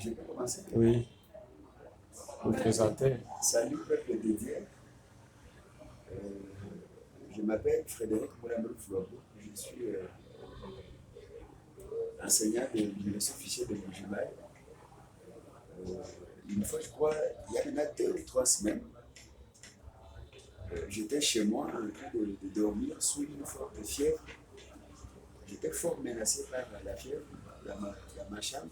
Je peux commencer? Oui, vous présentez. Salut, peuple de Dieu. Euh, je m'appelle Frédéric Moulambrou Flobo. Je suis enseignant de l'université officielle de Bujumbura. Une fois, je crois, il y a maintenant 2 ou 3 semaines, j'étais chez moi en train de dormir sous une forte fièvre. J'étais fort menacé par la fièvre dans ma chambre.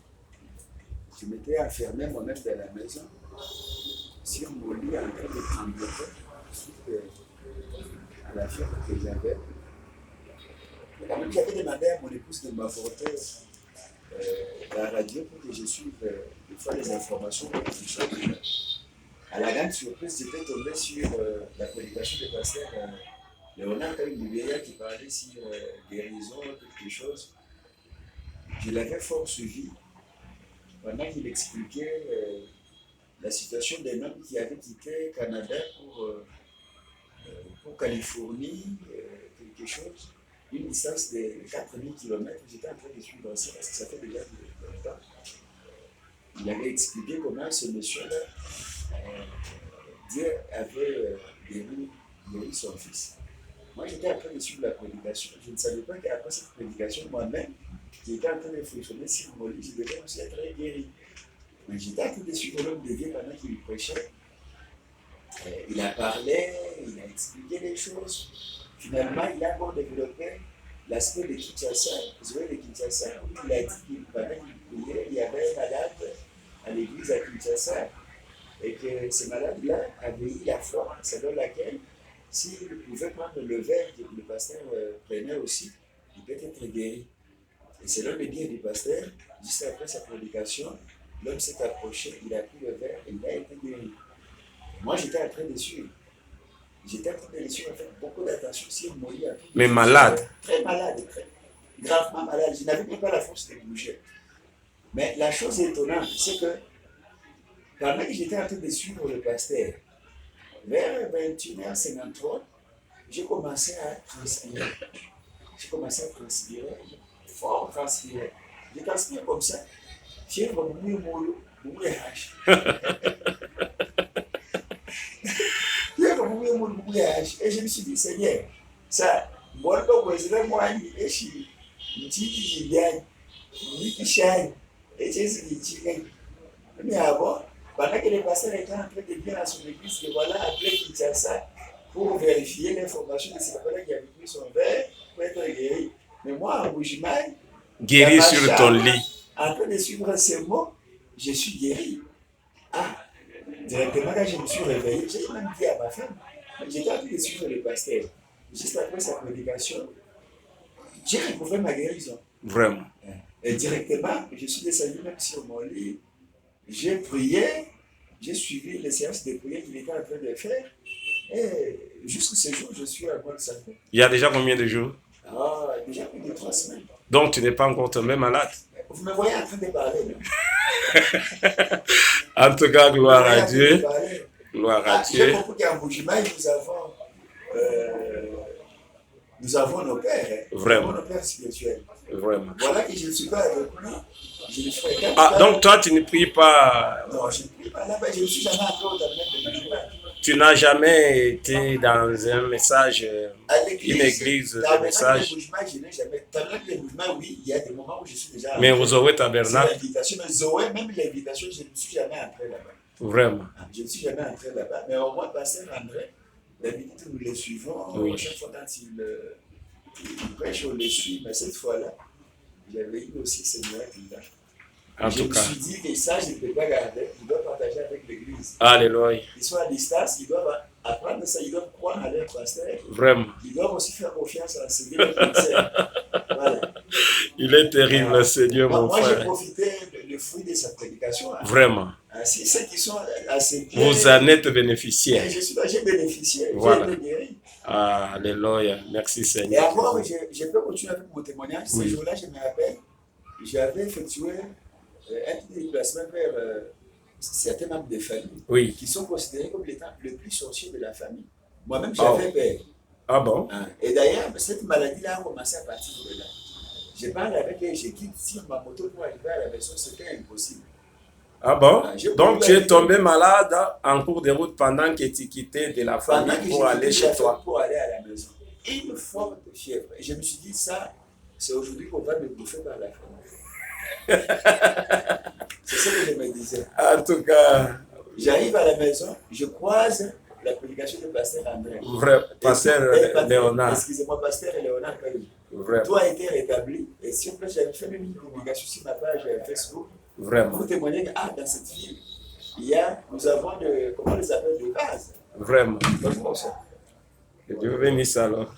Je m'étais enfermé moi-même dans la maison, sur mon lit, en train de trembloter suite à la fièvre que j'avais. J'avais demandé à mon épouse de m'apporter la radio pour que je suive des fois les informations. À la grande surprise, j'étais tombé sur la prédication de pasteur Léonard Libéria qui parlait sur guérison, quelque chose. Je l'avais fort suivi pendant qu'il expliquait la situation d'un homme qui avait quitté Canada pour Californie, quelque chose, une distance de 4000 km. J'étais en train de suivre ça parce que ça fait déjà longtemps. Il avait expliqué comment ce monsieur-là, Dieu avait guéri son fils. Moi, j'étais en train de suivre la prédication. Je ne savais pas qu'après cette prédication, moi-même, qui était en train de frissonner sur mon lit, je devais aussi être guéri. Mais j'étais en train de suivre l'homme de Dieu pendant qu'il prêchait. Il a parlé, il a expliqué les choses. Finalement, il a encore développé l'aspect de Kinshasa, Zoé de Kinshasa, où il a dit qu'il pendant qu'il priait, il y avait un malade à l'église à Kinshasa et que ce malade-là avait eu la foi selon laquelle s'il pouvait prendre le verre que le pasteur prenait aussi, il peut être guéri. Et selon le dire du pasteur, juste après sa prédication, l'homme s'est approché, il a pris le verre et il a été guéri. Moi, j'étais en train de suivre. J'étais en train de suivre avec beaucoup d'attention sur mon lit. Mais malade. Très malade, très gravement malade. Je n'avais même pas la force de bouger. Mais la chose étonnante, c'est que pendant que j'étais en train de suivre le pasteur, vers 21h53, j'ai commencé à transpirer. Fort transpirer. J'ai transpiré comme ça. Fièvre, boumou et hache. Et je me suis dit, Seigneur, ça, moi, et je suis mais avant, pendant que les pasteurs étaient en train de dire à son église que voilà, appelé Kinshasa pour vérifier l'information de ce là qui avait pris son verre pour être guéri. Mais moi, en Bujumbura, Guéri sur ton lit. En train de suivre ces mots, je suis guéri. Ah, directement quand je me suis réveillé, j'ai même dit à ma femme, j'étais en train de suivre le pasteur. Juste après sa prédication, j'ai recouvré ma guérison. Vraiment. Et directement, je suis descendu même sur mon lit. J'ai prié, j'ai suivi les séances de prière qu'il était en train de faire. Et jusqu'à ce jour, je suis en bonne santé. Il y a déjà combien de jours? Déjà plus de 3 semaines. Donc tu n'es pas encore tombé malade? Vous me voyez en train de parler. En tout cas, gloire à Dieu. Gloire à Dieu. J'ai compris qu'en Bujumbura, nous avons nos pères. Vraiment. Nos pères spirituels. Vraiment. Voilà que je ne suis pas avec lui. Je ne fréquente pas. Donc toi, tu ne pries pas. Non, je ne prie pas là-bas. Je ne suis jamais entré au tabernacle de Bujumbura. Tu n'as jamais été dans un message, une église de message. Je n'ai jamais. Tabernacle de Bujumbura, oui, il y a des moments où je suis déjà. Mais vous aurez tabernacle. Mais Zoé, même l'invitation, je ne suis jamais entré là-bas. Vraiment. Je ne suis jamais entré là-bas. Mais au moins, pasteur André, d'habitude, nous les suivons. Oui. Chaque fois quand il prêche, on les suit. Mais cette fois-là, j'avais eu aussi ce miracle-là. Je me suis dit que ça, je ne peux pas garder. Ils doivent partager avec l'église. Alléluia. Ils sont à distance, ils doivent apprendre ça, ils doivent croire à leur pasteur. Vraiment. Ils doivent aussi faire confiance à Seigneur le cancer. Voilà. Il est terrible, le Seigneur, mon frère. Moi, j'ai profité du fruit de sa prédication. Vraiment. Si ceux qui sont à ses pieds. Vous en êtes bénéficiaires. J'ai bénéficié. Voilà. J'ai été guéri. Alléluia. Merci, Seigneur. Et encore, je peux continuer avec mon témoignage. Oui. Ce jour-là, je me rappelle, j'avais effectué un petit déplacement vers certains membres de famille qui sont considérés comme l'état le plus sorcier de la famille. Moi-même, j'avais peur. Ah bon? Et d'ailleurs, cette maladie-là a commencé à partir de là. Je parle avec eux, je quitte sur ma moto pour arriver à la maison, c'était impossible. Ah bon? J'ai Donc couru tu es avec tombé malade en cours de route pendant que tu quittais de la pendant famille que pour aller j'étais chez toi. pour aller à la maison. Une forte fièvre. Et je me suis dit, ça, c'est aujourd'hui qu'on va me bouffer par la famille. C'est ce que je me disais. En tout cas, J'arrive à la maison, je croise la prédication de Pasteur André. vrai, pasteur Léonard. Excusez-moi, Pasteur Léonard. Vrai, Tout a été rétabli. Et sur place, j'avais fait même une publication sur ma page Facebook vraiment, pour témoigner que dans cette ville, nous avons comment on les appelle, de base. vraiment. Donc, bon, ça. Que Dieu bénisse alors.